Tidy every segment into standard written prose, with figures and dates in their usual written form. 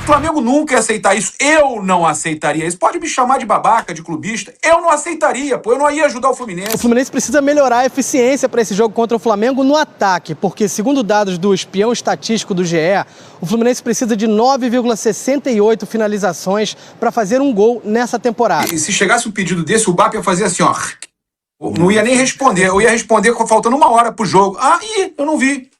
O Flamengo nunca ia aceitar isso. Eu não aceitaria isso. Pode me chamar de babaca, de clubista. Eu não aceitaria, pô. Eu não ia ajudar o Fluminense. O Fluminense precisa melhorar a eficiência para esse jogo contra o Flamengo no ataque, porque, segundo dados do espião estatístico do GE, o Fluminense precisa de 9,68 finalizações para fazer um gol nessa temporada. E se chegasse um pedido desse, o BAP ia fazer assim, ó. Não ia nem responder. Eu ia responder faltando 1 hora pro jogo. Eu não vi.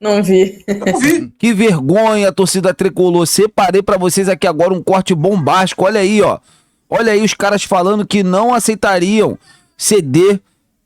Não vi. Eu não vi. Que vergonha, torcida tricolor. Separei pra vocês aqui agora um corte bombástico. Olha aí, ó. Olha aí os caras falando que não aceitariam ceder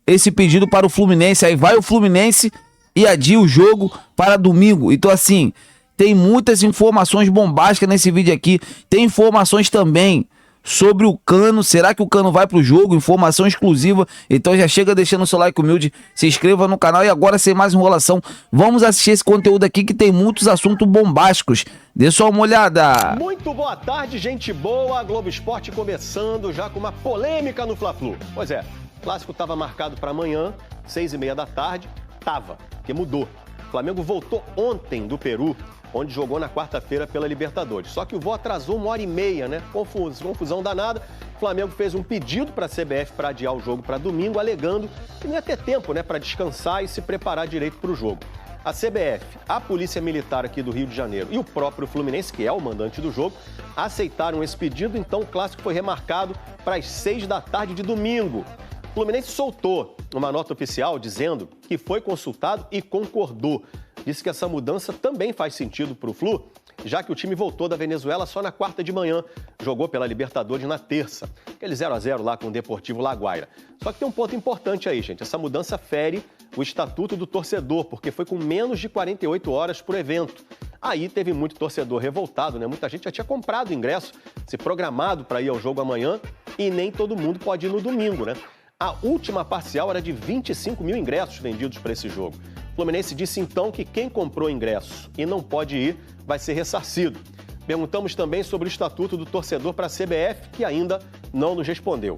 esse pedido para o Fluminense. Aí vai o Fluminense e adia o jogo para domingo. Então, assim, tem muitas informações bombásticas nesse vídeo aqui. Tem informações também sobre o Cano. Será que o Cano vai pro jogo? Informação exclusiva. Então já chega deixando o seu like humilde, se inscreva no canal e agora, sem mais enrolação, vamos assistir esse conteúdo aqui que tem muitos assuntos bombásticos. Dê só uma olhada. Muito boa tarde, gente boa. Globo Esporte começando já com uma polêmica no Fla-Flu. Pois é, o clássico estava marcado para amanhã, 6h30 da tarde. Tava, porque mudou. O Flamengo voltou ontem do Peru, onde jogou na quarta-feira pela Libertadores. Só que o voo atrasou 1h30, né? Confusão danada. O Flamengo fez um pedido para a CBF para adiar o jogo para domingo, alegando que não ia ter tempo, né, para descansar e se preparar direito para o jogo. A CBF, a Polícia Militar aqui do Rio de Janeiro e o próprio Fluminense, que é o mandante do jogo, aceitaram esse pedido, então o clássico foi remarcado para as 6 da tarde de domingo. O Fluminense soltou uma nota oficial dizendo que foi consultado e concordou. Disse que essa mudança também faz sentido para o Flu, já que o time voltou da Venezuela só na quarta de manhã, jogou pela Libertadores na terça, aquele 0x0 lá com o Deportivo Laguaira. Só que tem um ponto importante aí, gente, essa mudança fere o estatuto do torcedor, porque foi com menos de 48 horas por evento. Aí teve muito torcedor revoltado, né? Muita gente já tinha comprado o ingresso, se programado para ir ao jogo amanhã, e nem todo mundo pode ir no domingo, né? A última parcial era de 25 mil ingressos vendidos para esse jogo. O Fluminense disse então que quem comprou ingresso e não pode ir vai ser ressarcido. Perguntamos também sobre o estatuto do torcedor para a CBF, que ainda não nos respondeu.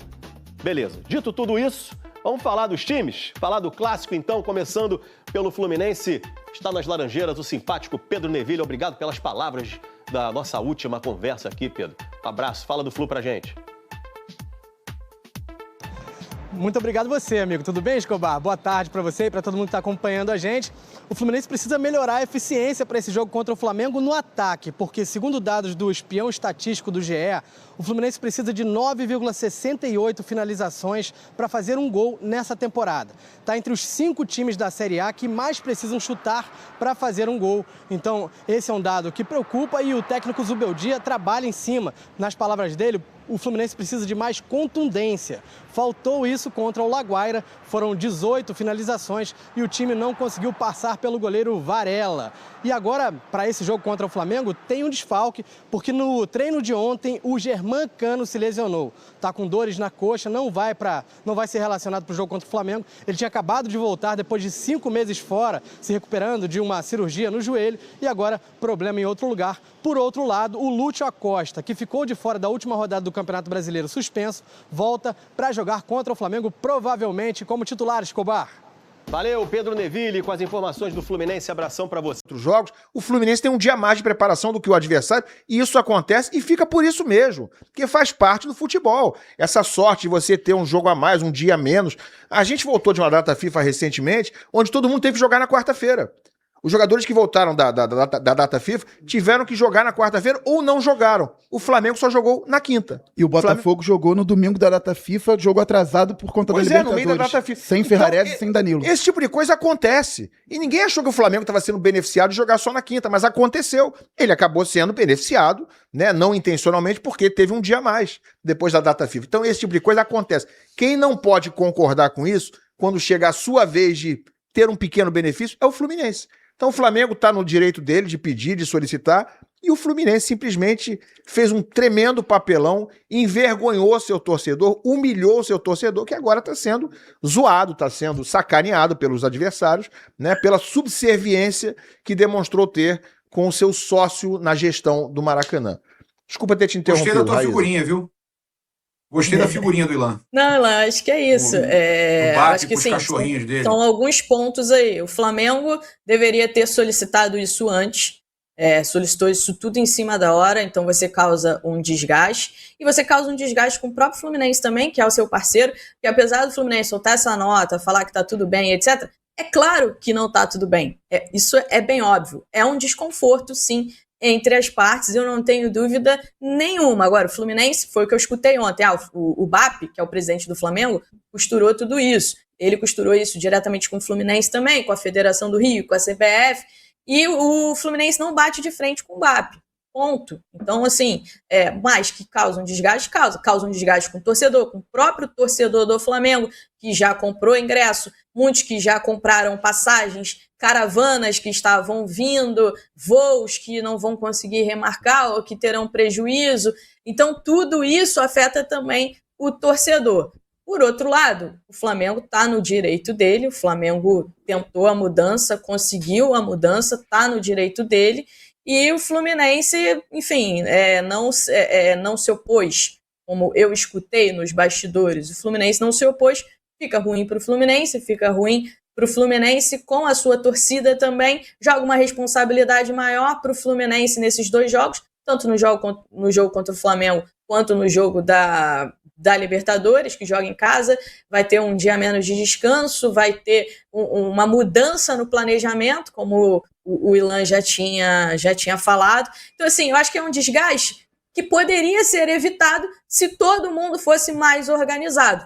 Beleza, dito tudo isso, vamos falar dos times? Falar do clássico então, começando pelo Fluminense. Está nas Laranjeiras o simpático Pedro Nevilha. Obrigado pelas palavras da nossa última conversa aqui, Pedro. Um abraço, fala do Flu pra gente. Muito obrigado você, amigo. Tudo bem, Escobar? Boa tarde para você e para todo mundo que está acompanhando a gente. O Fluminense precisa melhorar a eficiência para esse jogo contra o Flamengo no ataque, porque, segundo dados do espião estatístico do GE, o Fluminense precisa de 9,68 finalizações para fazer um gol nessa temporada. Está entre os 5 times da Série A que mais precisam chutar para fazer um gol. Então, esse é um dado que preocupa e o técnico Zubeldia trabalha em cima. Nas palavras dele, o Fluminense precisa de mais contundência. Faltou isso contra o Laguaira, foram 18 finalizações e o time não conseguiu passar pelo goleiro Varela. E agora, para esse jogo contra o Flamengo, tem um desfalque, porque no treino de ontem o Germán Cano se lesionou. Está com dores na coxa, não vai ser relacionado para o jogo contra o Flamengo. Ele tinha acabado de voltar depois de 5 meses fora, se recuperando de uma cirurgia no joelho e agora problema em outro lugar. Por outro lado, o Lúcio Acosta, que ficou de fora da última rodada do Campeonato Brasileiro suspenso, volta para jogar contra o Flamengo, provavelmente como titular, Escobar. Valeu, Pedro Nevilha, com as informações do Fluminense. Abração para você. Outros jogos, o Fluminense tem um dia mais de preparação do que o adversário, e isso acontece e fica por isso mesmo, porque faz parte do futebol. Essa sorte de você ter um jogo a mais, um dia a menos. A gente voltou de uma data FIFA recentemente, onde todo mundo teve que jogar na quarta-feira. Os jogadores que voltaram da data FIFA tiveram que jogar na quarta-feira ou não jogaram. O Flamengo só jogou na quinta. E o Botafogo jogou no domingo da data FIFA, jogo atrasado por conta da Libertadores. No meio da data FIFA. Sem Ferrarese e sem Danilo. Esse tipo de coisa acontece. E ninguém achou que o Flamengo estava sendo beneficiado de jogar só na quinta, mas aconteceu. Ele acabou sendo beneficiado, né, não intencionalmente, porque teve um dia a mais depois da data FIFA. Então esse tipo de coisa acontece. Quem não pode concordar com isso, quando chega a sua vez de ter um pequeno benefício, é o Fluminense. Então o Flamengo está no direito dele de pedir, de solicitar, e o Fluminense simplesmente fez um tremendo papelão, envergonhou seu torcedor, humilhou seu torcedor, que agora está sendo zoado, está sendo sacaneado pelos adversários, né, pela subserviência que demonstrou ter com o seu sócio na gestão do Maracanã. Desculpa ter te interrompido. Gostei da tua figurinha, viu? Gostei da figurinha do Ilan. Não, Ilan, acho que é isso. Acho que sim, dele. São alguns pontos aí. O Flamengo deveria ter solicitado isso antes. solicitou isso tudo em cima da hora, então você causa um desgaste, e você causa um desgaste com o próprio Fluminense também, que é o seu parceiro, que apesar do Fluminense soltar essa nota, falar que tá tudo bem, etc., é claro que não tá tudo bem, isso é bem óbvio, é um desconforto, sim, entre as partes, eu não tenho dúvida nenhuma. Agora, o Fluminense, foi o que eu escutei ontem, o BAP, que é o presidente do Flamengo, costurou tudo isso. Ele costurou isso diretamente com o Fluminense também, com a Federação do Rio, com a CBF, e o Fluminense não bate de frente com o BAP. Ponto. Então, assim, mais que causa um desgaste, causa um desgaste com o torcedor, com o próprio torcedor do Flamengo, que já comprou ingresso, muitos que já compraram passagens, caravanas que estavam vindo, voos que não vão conseguir remarcar ou que terão prejuízo. Então, tudo isso afeta também o torcedor. Por outro lado, o Flamengo está no direito dele, o Flamengo tentou a mudança, conseguiu a mudança, está no direito dele, e o Fluminense, enfim, não se opôs, como eu escutei nos bastidores, o Fluminense não se opôs, fica ruim para o Fluminense, fica ruim para o Fluminense com a sua torcida também, joga uma responsabilidade maior para o Fluminense nesses dois jogos, tanto no jogo contra o Flamengo, quanto no jogo da Libertadores, que joga em casa, vai ter um dia menos de descanso, vai ter uma mudança no planejamento, como o Ilan já tinha falado. Então, assim, eu acho que é um desgaste que poderia ser evitado se todo mundo fosse mais organizado.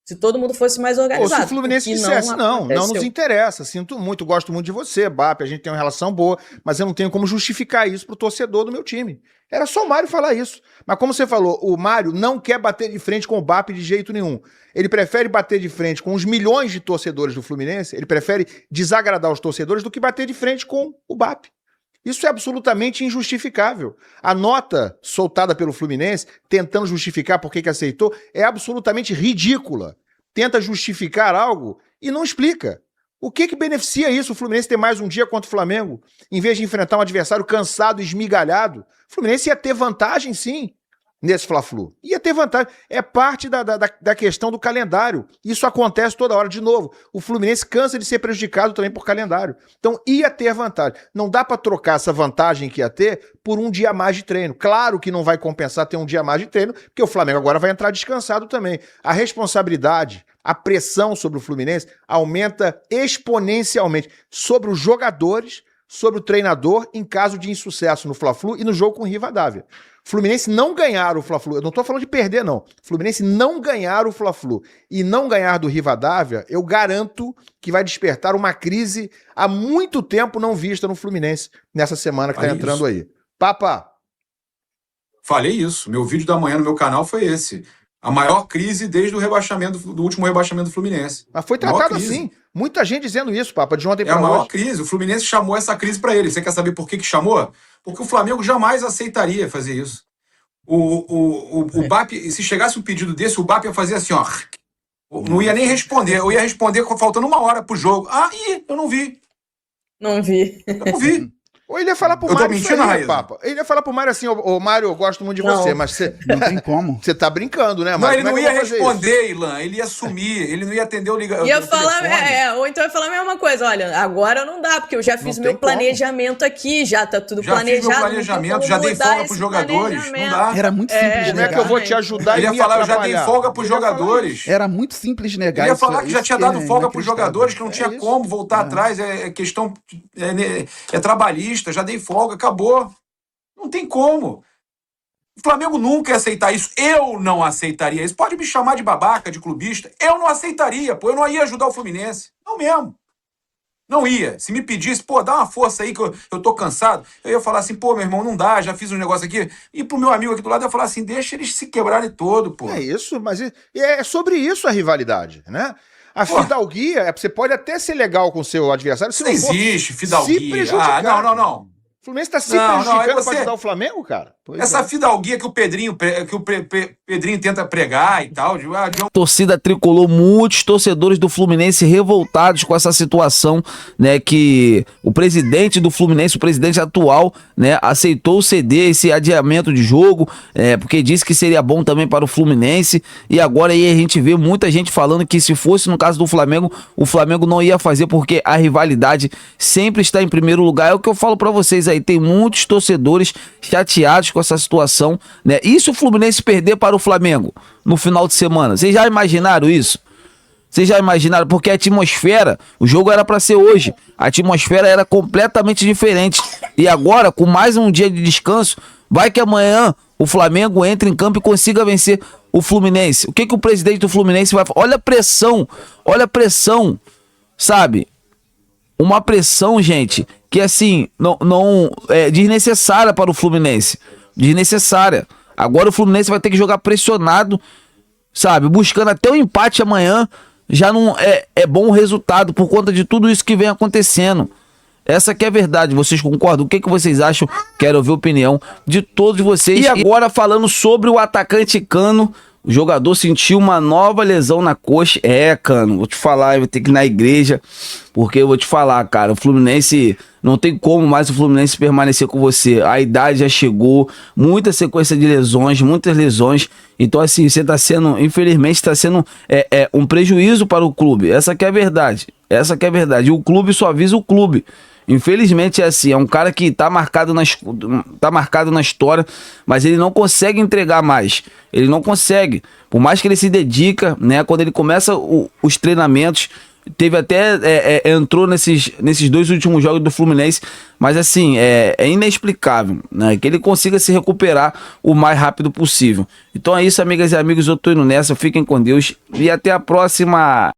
Se todo mundo fosse mais organizado. Ou se o Fluminense dissesse, não nos interessa, sinto muito, gosto muito de você, BAP, a gente tem uma relação boa, mas eu não tenho como justificar isso pro torcedor do meu time. Era só o Mário falar isso. Mas como você falou, o Mário não quer bater de frente com o BAP de jeito nenhum. Ele prefere bater de frente com os milhões de torcedores do Fluminense, ele prefere desagradar os torcedores do que bater de frente com o BAP. Isso é absolutamente injustificável. A nota soltada pelo Fluminense, tentando justificar por que aceitou, é absolutamente ridícula. Tenta justificar algo e não explica. O que beneficia isso, o Fluminense ter mais um dia contra o Flamengo, em vez de enfrentar um adversário cansado e esmigalhado? O Fluminense ia ter vantagem, sim, nesse Fla-Flu. Ia ter vantagem. É parte da questão do calendário. Isso acontece toda hora. De novo, o Fluminense cansa de ser prejudicado também por calendário. Então, ia ter vantagem. Não dá para trocar essa vantagem que ia ter por um dia a mais de treino. Claro que não vai compensar ter um dia a mais de treino, porque o Flamengo agora vai entrar descansado também. A responsabilidade, a pressão sobre o Fluminense aumenta exponencialmente sobre os jogadores, sobre o treinador, em caso de insucesso no Fla-Flu e no jogo com o Rivadavia. Fluminense não ganhar o Fla-Flu, eu não tô falando de perder não, Fluminense não ganhar o Fla-Flu e não ganhar do Rivadavia, eu garanto que vai despertar uma crise há muito tempo não vista no Fluminense nessa semana que tá entrando aí. Papa. Falei isso, meu vídeo da manhã no meu canal foi esse. A maior crise desde o rebaixamento, do último rebaixamento do Fluminense. Mas foi tratado assim. Muita gente dizendo isso, Papa, de ontem para hoje. É a maior crise. O Fluminense chamou essa crise para ele. Você quer saber por que chamou? Porque o Flamengo jamais aceitaria fazer isso. O BAP, se chegasse um pedido desse, o BAP ia fazer assim, ó. Não ia nem responder. Eu ia responder faltando uma hora pro jogo. Eu não vi. Não vi. Eu não vi. Ou ele ia falar pro Mário isso aí, Papa. Ele ia falar pro Mário assim, ô Mário, eu gosto muito de você, mas você... Não tem como. Você tá brincando, né, Mário? Não, ele não ia responder, Ilan. Ele ia sumir, ele não ia atender o ligação. Ia falar, ou então ia falar a mesma coisa. Olha, agora não dá, porque eu já fiz meu planejamento aqui, já tá tudo planejado. Já fiz meu planejamento, já dei folga pros jogadores. Não dá. Era muito simples Como é que eu vou te ajudar? Ele ia falar, eu já dei folga pros jogadores. Era muito simples negar. Ele ia falar que já tinha dado folga pros jogadores, que não tinha como voltar atrás. É questão... É trabalhista, já dei folga. Acabou. Não tem como. O Flamengo nunca ia aceitar isso. Eu não aceitaria isso. Pode me chamar de babaca, de clubista. Eu não aceitaria, pô. Eu não ia ajudar o Fluminense. Não mesmo. Não ia. Se me pedisse, dá uma força aí que eu tô cansado, eu ia falar assim, meu irmão, não dá, já fiz um negócio aqui. E pro meu amigo aqui do lado, eu ia falar assim, deixa eles se quebrarem todo, pô. É isso, mas é sobre isso a rivalidade, né? A fidalguia, você pode até ser legal com o seu adversário, se não existe fidalguia. Se prejudicar. Não. O Fluminense tá se prejudicando pra ajudar o Flamengo, cara? Essa fidalguia que o Pedrinho tenta pregar e tal. Torcida tricolor, muitos torcedores do Fluminense revoltados com essa situação, né? Que o presidente do Fluminense, o presidente atual, né? Aceitou ceder esse adiamento de jogo, porque disse que seria bom também para o Fluminense. E agora aí a gente vê muita gente falando que se fosse no caso do Flamengo, o Flamengo não ia fazer porque a rivalidade sempre está em primeiro lugar. É o que eu falo para vocês aí. aí, tem muitos torcedores chateados com essa situação, né? E se o Fluminense perder para o Flamengo no final de semana? Vocês já imaginaram isso? Vocês já imaginaram? Porque a atmosfera, o jogo era para ser hoje, a atmosfera era completamente diferente. E agora, com mais um dia de descanso, vai que amanhã o Flamengo entre em campo e consiga vencer o Fluminense. O que o presidente do Fluminense vai fazer? Olha a pressão, sabe? Uma pressão, gente, que assim, não é desnecessária para o Fluminense. Desnecessária. Agora o Fluminense vai ter que jogar pressionado, sabe? Buscando até o empate amanhã. Já não é bom o resultado por conta de tudo isso que vem acontecendo. Essa que é a verdade, vocês concordam? O que vocês acham? Quero ouvir a opinião de todos vocês. E agora falando sobre o atacante Cano, o jogador sentiu uma nova lesão na coxa. Cano, vou te falar, eu vou ter que ir na igreja, porque eu vou te falar, cara, o Fluminense, não tem como mais o Fluminense permanecer com você. A idade já chegou, muita sequência de lesões, muitas lesões. Então assim, você tá sendo, infelizmente, tá sendo um prejuízo para o clube. Essa que é a verdade. Essa que é a verdade. E o clube só avisa o clube. Infelizmente é assim, é um cara que tá marcado na história, mas ele não consegue entregar mais. Ele não consegue. Por mais que ele se dedica, né? Quando ele começa os treinamentos, teve até entrou nesses 2 últimos jogos do Fluminense, mas assim, é inexplicável, né? Que ele consiga se recuperar o mais rápido possível. Então é isso, amigas e amigos, eu tô indo nessa, fiquem com Deus e até a próxima.